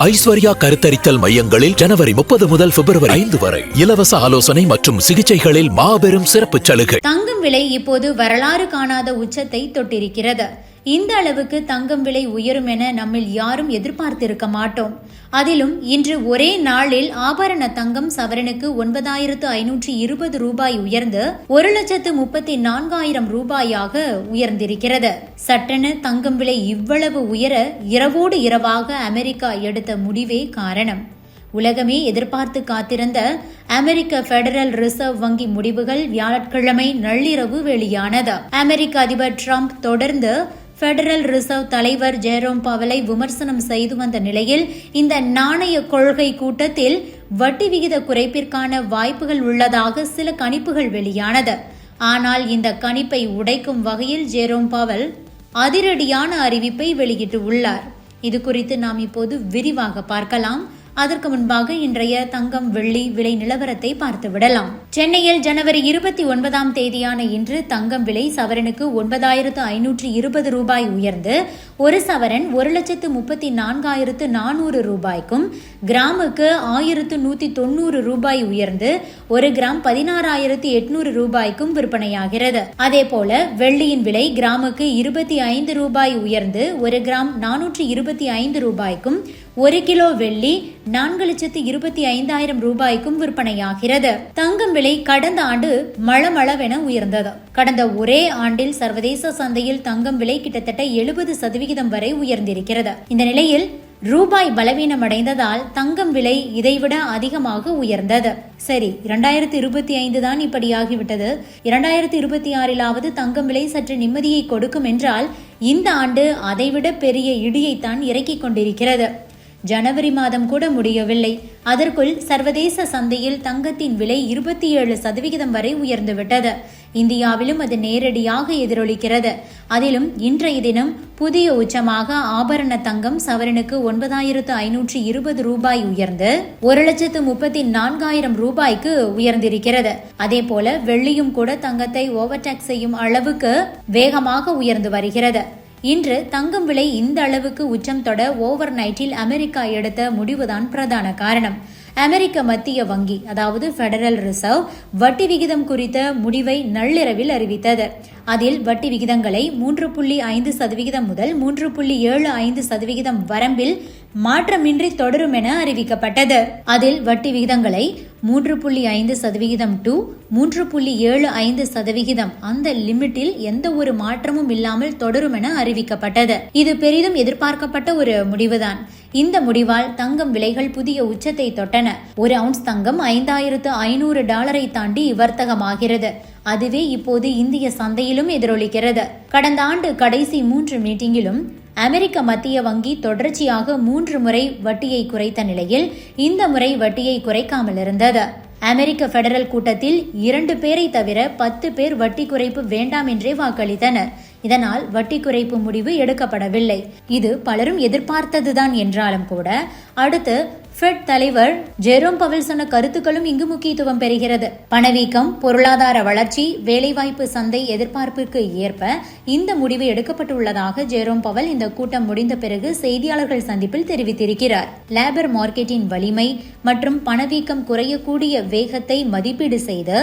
ஐஸ்வர்யா கருத்தரித்தல் மையங்களில் ஜனவரி 30 முதல் பிப்ரவரி 5 வரை இலவச ஆலோசனை மற்றும் சிகிச்சைகளில் மாபெரும் சிறப்பு சலுகை. தங்கம் விலை இப்போது வரலாறு காணாத உச்சத்தை தொட்டிருக்கிறது. இந்த அளவுக்கு தங்கம் விலை உயரும் என நம்மில் யாரும் எதிர்பார்த்திருக்க மாட்டோம். அதிலும் இன்று ஒரே நாளில் ஆபரண தங்கம் சவரனுக்கு 9,520 ரூபாய் உயர்ந்து 1,34,000 ரூபாயாக உயர்ந்திருக்கிறது. சட்டென தங்கம் விலை இவ்வளவு உயர இரவோடு இரவாக அமெரிக்கா எடுத்த முடிவே காரணம். உலகமே எதிர்பார்த்து காத்திருந்த அமெரிக்க பெடரல் ரிசர்வ் வங்கி முடிவுகள் வியாழக்கிழமை நள்ளிரவு வெளியானது. அமெரிக்க அதிபர் டிரம்ப் தொடர்ந்து பெடரல் ரிசர்வ் தலைவர் ஜெரோம் பவலை விமர்சனம் செய்து வந்த நிலையில் இந்த நாணய கொள்கை கூட்டத்தில் வட்டி விகித குறைப்பிற்கான வாய்ப்புகள் உள்ளதாக சில கணிப்புகள் வெளியானது. ஆனால் இந்த கணிப்பை உடைக்கும் வகையில் ஜெரோம் பவல் அதிரடியான அறிவிப்பை வெளியிட்டு உள்ளார். இது குறித்து நாம் இப்போது விரிவாக பார்க்கலாம். அதற்கு முன்பாக இன்றைய தங்கம் வெள்ளி விலை நிலவரத்தை பார்த்து விடலாம். சென்னையில் ஜனவரி 29ஆம் தேதியான இன்று தங்கம் விலை சவரனுக்கு 9,520 ரூபாய் உயர்ந்து ஒரு சவரன் 1,34,400 ரூபாய்க்கும், கிராமுக்கு 1,190 ரூபாய் உயர்ந்து ஒரு கிராம் 16,800 ரூபாய்க்கும் விற்பனையாகிறது. அதே போல வெள்ளியின் விலை கிராமுக்கு 25 ரூபாய் உயர்ந்து ஒரு கிராம் 425 ரூபாய்க்கும், ஒரு கிலோ வெள்ளி 4,25,000 ரூபாய்க்கும் விற்பனையாகிறது. தங்கம் விலை கடந்த ஆண்டு மளமளவென உயர்ந்தது. கடந்த ஒரே ஆண்டில் சர்வதேச சந்தையில் தங்கம் விலை கிட்டத்தட்ட 70% வரை உயர்ந்திருக்கிறது. இந்த நிலையில் ரூபாய் பலவீனம் அடைந்ததால் தங்கம் விலை இதைவிட அதிகமாக உயர்ந்தது. சரி, 2025 தான் இப்படியாகிவிட்டது. 2026 தங்கம் விலை சற்று நிம்மதியை கொடுக்கும் என்றால் இந்த ஆண்டு அதைவிட பெரிய இடியைத்தான் இறக்கிக் கொண்டிருக்கிறது. ஜனவரி மாதம் கூட முடியவில்லை. அதற்குள் சர்வதேச சந்தையில் தங்கத்தின் விலை 27% வரை உயர்ந்துவிட்டது. இந்தியாவிலும் அது நேரடியாக எதிரொலிக்கிறது. அதிலும் இன்றைய தினம் புதிய உச்சமாக ஆபரண தங்கம் சவரனுக்கு 9,520 ரூபாய் உயர்ந்து 1,34,000 ரூபாய்க்கு உயர்ந்திருக்கிறது. அதே போல வெள்ளியும் கூட தங்கத்தை ஓவர்டேக் செய்யும் அளவுக்கு வேகமாக உயர்ந்து வருகிறது. இன்று தங்கம் விலை இந்த அளவுக்கு உச்சம் தொட ஓவர் நைட்டில் அமெரிக்கா எடுத்த முடிவுதான் பிரதான காரணம். அமெரிக்க மத்திய வங்கி அதாவது பெடரல் ரிசர்வ் வட்டி விகிதம் குறித்த முடிவை நள்ளிரவில் அறிவித்தது. அதில் வட்டி விகிதங்களை 3.5% முதல் 3.75% வரம்பில் மாற்றமின்றி தொடரும் என அறிவிக்கப்பட்டது. அதில் வட்டி விகிதங்களை 3.5% to 3.75% அந்த லிமிட்டில் எந்த ஒரு மாற்றமும் இல்லாமல் தொடரும் என அறிவிக்கப்பட்டது. இது பெரிதும் எதிர்பார்க்கப்பட்ட ஒரு முடிவுதான். இந்த முடிவால் தங்கம் விலைகள் புதிய உச்சத்தை தொட்டன. ஒரு அவுன்ஸ் தங்கம் $5,500 தாண்டி வர்த்தகமாகிறது. அதுவே இப்போது இந்திய சந்தையிலும் எதிரொலிக்கிறது. கடந்த ஆண்டு கடைசி 3 மீட்டிங்கிலும் அமெரிக்க மத்திய வங்கி தொடர்ச்சியாக 3 முறை வட்டியை குறைத்த நிலையில் இந்த முறை வட்டியை குறைக்காமல் இருந்தது. அமெரிக்க பெடரல் கூட்டத்தில் 2 பேரை தவிர 10 பேர் வட்டி குறைப்பு வேண்டாம் என்றே வாக்களித்தனர். இதனால் வட்டி குறைப்பு முடிவு எடுக்கப்படவில்லை. இது பலரும் எதிர்பார்த்ததுதான் என்றாலும் கூட அடுத்து ஃபெட் தலைவர் ஜெரோம் பவல் சொன்ன கருத்துக்களும் இங்கு முக்கியத்துவம் பெறுகிறது. பணவீக்கம், பொருளாதார வளர்ச்சி, வேலைவாய்ப்பு சந்தை எதிர்பார்ப்பிற்கு ஏற்ப இந்த முடிவு எடுக்கப்பட்டுள்ளதாக ஜெரோம் பவல் இந்த கூட்டம் முடிந்த பிறகு செய்தியாளர்கள் சந்திப்பில் தெரிவித்திருக்கிறார். லேபர் மார்க்கெட்டின் வலிமை மற்றும் பணவீக்கம் குறையக்கூடிய வேகத்தை மதிப்பீடு செய்து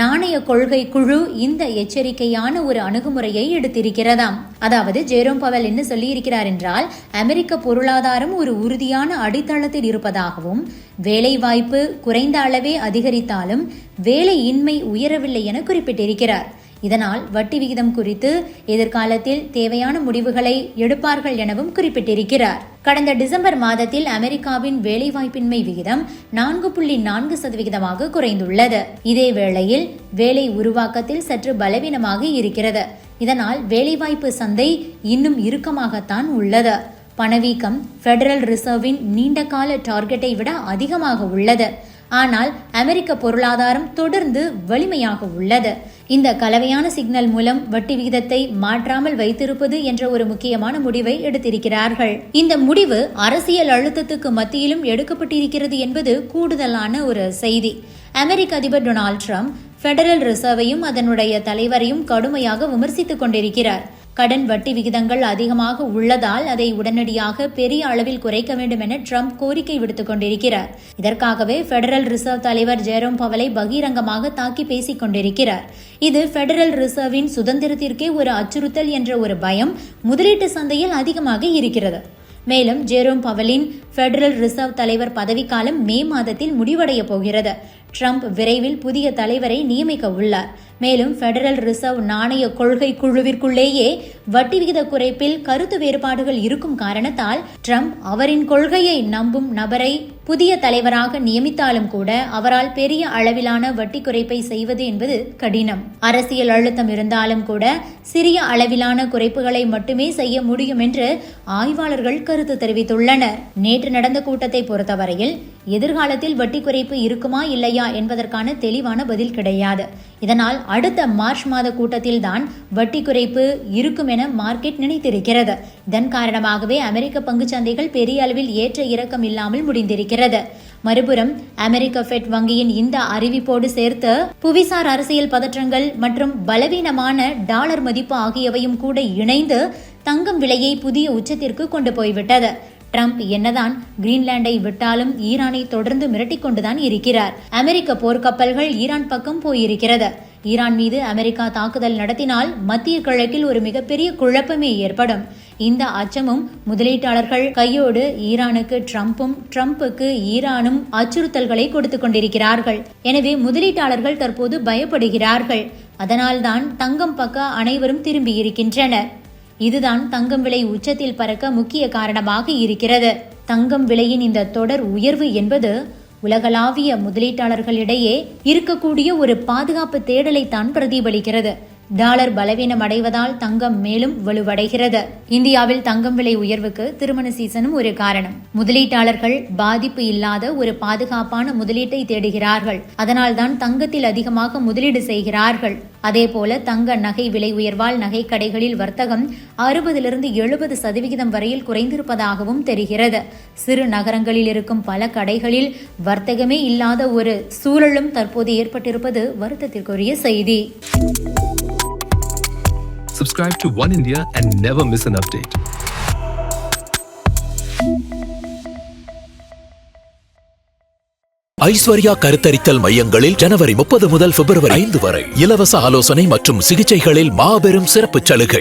நாணய கொள்கை குழு இந்த எச்சரிக்கையான ஒரு அணுகுமுறையை எடுத்திருக்கிறதாம். அதாவது ஜெரோம் பவல் என்ன சொல்லி இருக்கிறார் என்றால், அமெரிக்க பொருளாதாரம் ஒரு உறுதியான அடித்தளத்தில் இருப்பதாகவும், வேலை வாய்ப்பு குறைந்த அளவே அதிகரித்தாலும் வேலையின்மை உயரவில்லை என குறிப்பிட்டிருக்கிறார். இதனால் வட்டி விகிதம் குறித்து எதிர்காலத்தில் தேவையான முடிவுகளை எடுப்பார்கள் எனவும் குறிப்பிட்டிருக்கிறார். கடந்த டிசம்பர் மாதத்தில் அமெரிக்காவின் வேலைவாய்ப்பின்மை விகிதம் 4.4% குறைந்துள்ளது. இதே வேளையில் வேலை உருவாக்கத்தில் சற்று பலவீனமாக இருக்கிறது. இதனால் வேலைவாய்ப்பு சந்தை இன்னும் இறுக்கமாகத்தான் உள்ளது. பணவீக்கம் பெடரல் ரிசர்வின் நீண்டகால டார்கெட்டை விட அதிகமாக உள்ளது. ஆனால் அமெரிக்க பொருளாதாரம் தொடர்ந்து வலிமையாக உள்ளது. இந்த கலவையான சிக்னல் மூலம் வட்டி விகிதத்தை மாற்றாமல் வைத்திருப்பது என்ற ஒரு முக்கியமான முடிவை எடுத்திருக்கிறார்கள். இந்த முடிவு அரசியல் அழுத்தத்துக்கு மத்தியிலும் எடுக்கப்பட்டிருக்கிறது என்பது கூடுதலான ஒரு செய்தி. அமெரிக்க அதிபர் டொனால்ட் ட்ரம்ப் பெடரல் ரிசர்வையும் அதனுடைய தலைவரையும் கடுமையாக விமர்சித்துக் கொண்டிருக்கிறார். கடன் வட்டி விகிதங்கள் அதிகமாக உள்ளதால் அதை உடனடியாக பெரிய அளவில் குறைக்க வேண்டும் என ட்ரம்ப் கோரிக்கை விடுத்துக் கொண்டிருக்கிறார். இதற்காகவே பெடரல் ரிசர்வ் தலைவர் ஜெரோம் பவலை பகிரங்கமாக தாக்கி பேசிக் கொண்டிருக்கிறார். இது பெடரல் ரிசர்வின் சுதந்திரத்திற்கே ஒரு அச்சுறுத்தல் என்ற ஒரு பயம் முதலீட்டு சந்தையில் அதிகமாக இருக்கிறது. மேலும் ஜெரோம் பவலின் பெடரல் ரிசர்வ் தலைவர் பதவிக்காலம் மே மாதத்தில் முடிவடைய போகிறது. ட்ரம்ப் விரைவில் புதிய தலைவரை நியமிக்க உள்ளார். மேலும் பெடரல் ரிசர்வ் நாணய கொள்கை குழுவிற்குள்ளேயே வட்டி விகித குறைப்பில் கருத்து வேறுபாடுகள் இருக்கும் காரணத்தால் ட்ரம்ப் அவரின் கொள்கையை நம்பும் நபரை புதிய தலைவராக நியமித்தாலும் கூட அவரால் பெரிய அளவிலான வட்டி குறைப்பை செய்வது என்பது கடினம். அரசியல் அழுத்தம் இருந்தாலும் கூட சிறிய அளவிலான குறைப்புகளை மட்டுமே செய்ய முடியும் என்று ஆய்வாளர்கள் கருத்து தெரிவித்துள்ளனர். நேற்று நடந்த கூட்டத்தை பொறுத்தவரையில் எதிர்காலத்தில் வட்டி குறைப்பு இருக்குமா இல்லையா என்பதற்கான தெளிவான பதில் கிடையாது. இதனால் அடுத்த மார்ச் மாத கூட்டத்தில் தான் வட்டி குறைப்பு இருக்கும் என மார்க்கெட் நினைத்திருக்கிறது. இதன் காரணமாகவே அமெரிக்க பங்குச்சந்தைகள் பெரிய அளவில் ஏற்ற இறக்கம் இல்லாமல் முடிந்திருக்கிறது. மறுபுறம் அமெரிக்க ஃபெட் வங்கியின் இந்த அறிவிப்போடு சேர்த்து புவிசார் அரசியல் பதற்றங்கள் மற்றும் பலவீனமான டாலர் மதிப்பு ஆகியவையும் கூட இணைந்து தங்கம் விலையை புதிய உச்சத்திற்கு கொண்டு போய்விட்டது. ட்ரம்ப் என்னதான் கிரீன்லாண்டை விட்டாலும் ஈரானை தொடர்ந்து மிரட்டிக் கொண்டுதான் இருக்கிறார். அமெரிக்க போர்க்கப்பல்கள் ஈரான் பக்கம் போயிருக்கிறது. ஈரான் மீது அமெரிக்கா தாக்குதல் நடத்தினால் மத்திய கிழக்கில் ஒரு மிகப்பெரிய குழப்பமே ஏற்படும். இந்த அச்சமும் முதலீட்டாளர்கள் கையோடு ஈரானுக்கு ட்ரம்புக்கு ஈரானும் அச்சுறுத்தல்களை கொடுத்து கொண்டிருக்கிறார்கள். எனவே முதலீட்டாளர்கள் தற்போது பயப்படுகிறார்கள். அதனால்தான் தங்கம் பக்க அனைவரும் திரும்பி இருக்கின்றனர். இதுதான் தங்கம் விலை உச்சத்தில் பறக்க முக்கிய காரணமாக இருக்கிறது. தங்கம் விலையின் இந்த தொடர் உயர்வு என்பது உலகளாவிய முதலீட்டாளர்களிடையே இருக்கக்கூடிய ஒரு பாதுகாப்பு தேடலை தான் பிரதிபலிக்கிறது. டாலர் பலவீனம் அடைவதால் தங்கம் மேலும் வலுவடைகிறது. இந்தியாவில் தங்கம் விலை உயர்வுக்கு திருமண சீசனும் ஒரு காரணம். முதலீட்டாளர்கள் பாதிப்பு இல்லாத ஒரு பாதுகாப்பான முதலீட்டை தேடுகிறார்கள். அதனால்தான் தங்கத்தில் அதிகமாக முதலீடு செய்கிறார்கள். அதேபோல தங்க நகை விலை உயர்வால் நகை கடைகளில் வர்த்தகம் 60-70% வரையில் குறைந்திருப்பதாகவும் தெரிகிறது. சிறு நகரங்களில் இருக்கும் பல கடைகளில் வர்த்தகமே இல்லாத ஒரு சூழலும் தற்போது ஏற்பட்டிருப்பது வருத்தத்திற்குரிய செய்தி. Subscribe to One India and never miss an update. Aishwarya கருத்தரித்தல் மையங்களில் ஜனவரி 30 முதல் பிப்ரவரி 5 வரை இலவச ஆலோசனை மற்றும் சிகிச்சைகளில் மாபெரும் சிறப்பு சலுகை.